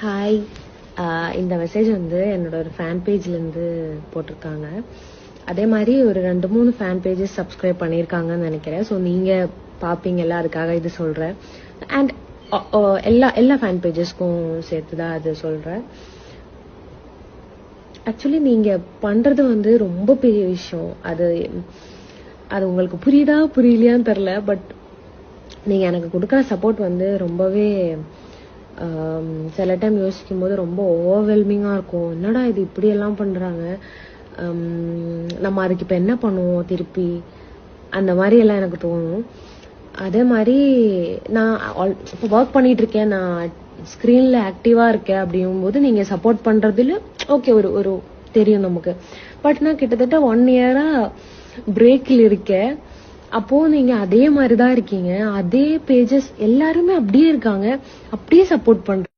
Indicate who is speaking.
Speaker 1: Hi, இந்த message வந்து என்னோட ஒரு ஃபேன் பேஜ்லேருந்து போட்டிருக்காங்க. அதே மாதிரி ஒரு 2-3 ஃபேன் பேஜஸ் சப்ஸ்கிரைப் பண்ணியிருக்காங்கன்னு நினைக்கிறேன். ஸோ நீங்கள் பார்ப்பீங்கல்ல, அதுக்காக இது சொல்கிறேன். அண்ட் எல்லா ஃபேன் பேஜஸ்க்கும் சேர்த்து தான் அது சொல்கிறேன். ஆக்சுவலி நீங்கள் பண்ணுறது வந்து ரொம்ப பெரிய விஷயம். அது உங்களுக்கு புரியுதா புரியலையான்னு தெரில. பட் நீங்கள் எனக்கு கொடுக்குற சப்போர்ட் வந்து ரொம்பவே சில டைம் யோசிக்கும் போது ரொம்ப ஓவர்வெல்மிங்காக இருக்கும். என்னடா இது இப்படியெல்லாம் பண்ணுறாங்க, நம்ம அதுக்கு இப்போ என்ன பண்ணுவோம் திருப்பி, அந்த மாதிரி எல்லாம் எனக்கு தோணும். அதே மாதிரி நான் இப்போ ஒர்க் பண்ணிட்டு இருக்கேன், நான் ஸ்க்ரீனில் ஆக்டிவாக இருக்கேன். அப்படிங்கும்போது நீங்கள் சப்போர்ட் பண்ணுறதுல ஓகே ஒரு தெரியும் நமக்கு. பட் நான் கிட்டத்தட்ட 1 இயராக பிரேக்கில் இருக்கேன். அப்போ நீங்க அதே மாதிரிதான் இருக்கீங்க. அதே பேஜஸ் எல்லாருமே அப்படியே இருக்காங்க, அப்படியே சப்போர்ட் பண்றீங்க.